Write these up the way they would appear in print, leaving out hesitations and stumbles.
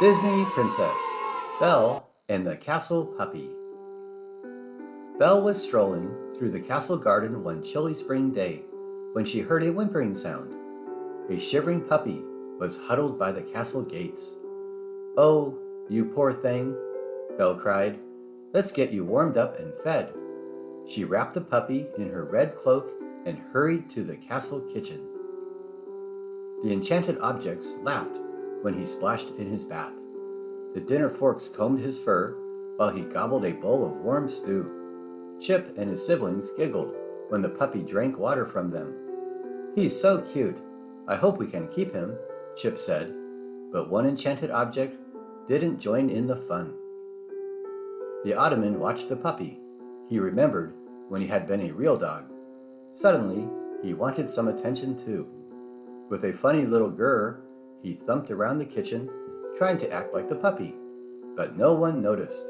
Disney Princess Belle and the Castle Puppy. Belle was strolling through the castle garden one chilly spring day when she heard a whimpering sound. A shivering puppy was huddled by the castle gates. "Oh, you poor thing," Belle cried. "Let's get you warmed up and fed." She wrapped the puppy in her red cloak and hurried to the castle kitchen. The enchanted objects laughed when he splashed in his bath. The dinner forks combed his fur while he gobbled a bowl of warm stew. Chip and his siblings giggled when the puppy drank water from them. "He's so cute. I hope we can keep him," Chip said. But one enchanted object didn't join in the fun. The Ottoman watched the puppy. He remembered when he had been a real dog. Suddenly, he wanted some attention too. With a funny little grrr, he thumped around the kitchen, trying to act like the puppy. But no one noticed.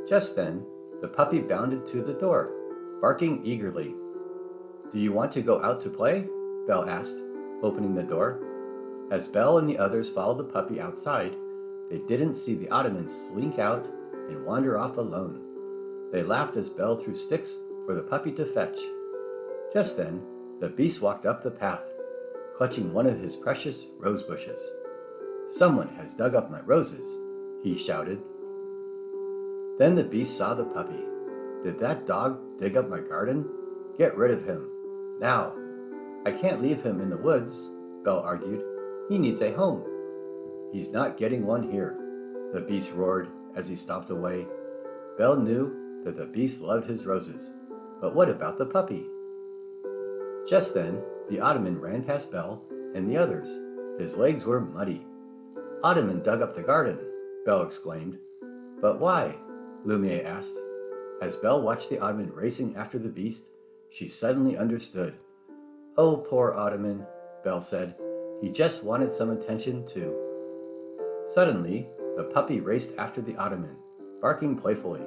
Just then, the puppy bounded to the door, barking eagerly. "Do you want to go out to play?" Belle asked, opening the door. As Belle and the others followed the puppy outside, they didn't see the Ottoman slink out and wander off alone. They laughed as Belle threw sticks for the puppy to fetch. Just then, the beast walked up the path, clutching one of his precious rose bushes. "Someone has dug up my roses," he shouted. Then the beast saw the puppy. "Did that dog dig up my garden? Get rid of him. Now." "I can't leave him in the woods," Belle argued. "He needs a home." "He's not getting one here," the beast roared as he stomped away. Belle knew that the beast loved his roses, but what about the puppy? Just then, the Ottoman ran past Belle and the others. His legs were muddy. "Ottoman dug up the garden," Belle exclaimed. "But why?" Lumiere asked. As Belle watched the Ottoman racing after the beast, she suddenly understood. "Oh, poor Ottoman," Belle said. "He just wanted some attention too." Suddenly, the puppy raced after the Ottoman, barking playfully.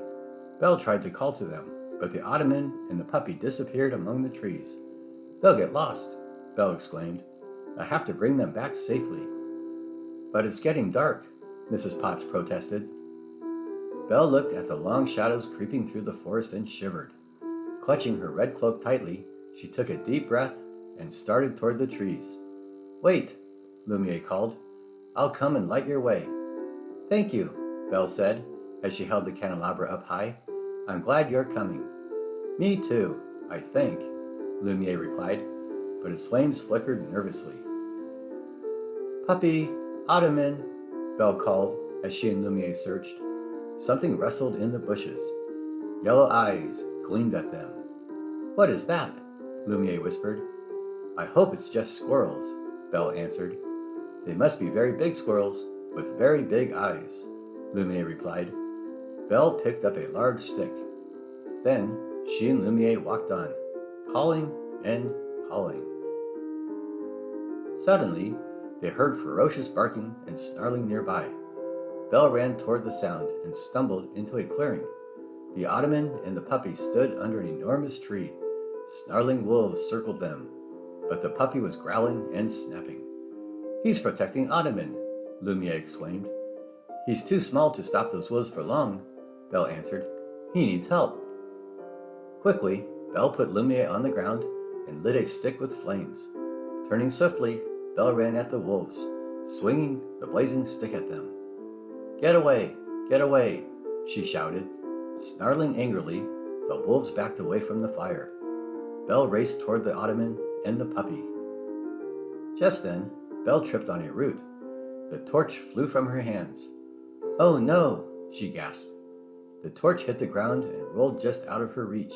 Belle tried to call to them, but the Ottoman and the puppy disappeared among the trees. "They'll get lost," Belle exclaimed. "I have to bring them back safely." "But it's getting dark," Mrs. Potts protested. Belle looked at the long shadows creeping through the forest and shivered. Clutching her red cloak tightly, she took a deep breath and started toward the trees. "Wait," Lumiere called. "I'll come and light your way." "Thank you," Belle said as she held the candelabra up high. "I'm glad you're coming." "Me too, I think," Lumiere replied, but his flames flickered nervously. "Puppy, Ottoman," Belle called as she and Lumiere searched. Something rustled in the bushes. Yellow eyes gleamed at them. "What is that?" Lumiere whispered. "I hope it's just squirrels," Belle answered. "They must be very big squirrels with very big eyes," Lumiere replied. Belle picked up a large stick. Then she and Lumiere walked on, calling and calling. Suddenly, they heard ferocious barking and snarling nearby. Belle ran toward the sound and stumbled into a clearing. The Ottoman and the puppy stood under an enormous tree. Snarling wolves circled them, but the puppy was growling and snapping. "He's protecting Ottoman," Lumiere exclaimed. "He's too small to stop those wolves for long," Belle answered. "He needs help." Quickly, Belle put Lumiere on the ground and lit a stick with flames. Turning swiftly, Belle ran at the wolves, swinging the blazing stick at them. Get away," she shouted. Snarling angrily, the wolves backed away from the fire. Belle raced toward the Ottoman and the puppy. Just then, Belle tripped on a root. The torch flew from her hands. "Oh no," she gasped. The torch hit the ground and rolled just out of her reach.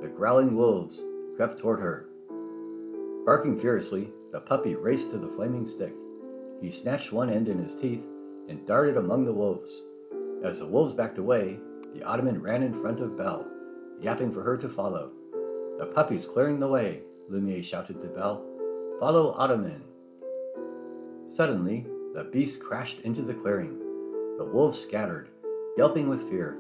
The growling wolves crept toward her. Barking furiously, the puppy raced to the flaming stick. He snatched one end in his teeth and darted among the wolves. As the wolves backed away, the Ottoman ran in front of Belle, yapping for her to follow. "The puppy's clearing the way," Lumiere shouted to Belle. "Follow Ottoman." Suddenly, the beast crashed into the clearing. The wolves scattered, yelping with fear.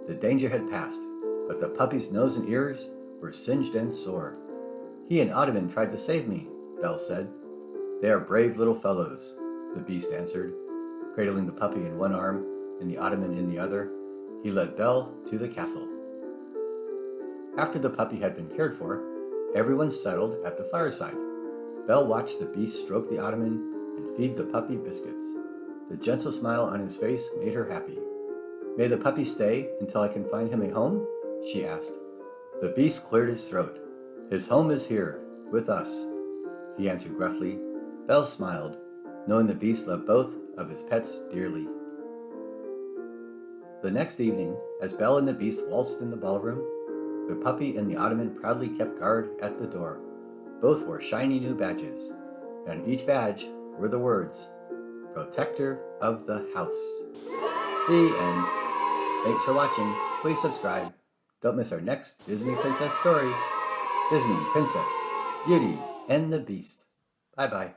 The danger had passed, but the puppy's nose and ears were singed and sore. "He and Ottoman tried to save me," Belle said. "They are brave little fellows," the beast answered. Cradling the puppy in one arm and the Ottoman in the other, he led Belle to the castle. After the puppy had been cared for, everyone settled at the fireside. Belle watched the beast stroke the Ottoman and feed the puppy biscuits. The gentle smile on his face made her happy. "May the puppy stay until I can find him a home?" she asked. The beast cleared his throat. "His home is here, with us," he answered gruffly. Belle smiled, knowing the beast loved both of his pets dearly. The next evening, as Belle and the beast waltzed in the ballroom, the puppy and the Ottoman proudly kept guard at the door. Both wore shiny new badges, and on each badge were the words, "Protector of the House." The end. Thanks for watching. Please subscribe. Don't miss our next Disney Princess story, Disney Princess, Beauty and the Beast. Bye-bye.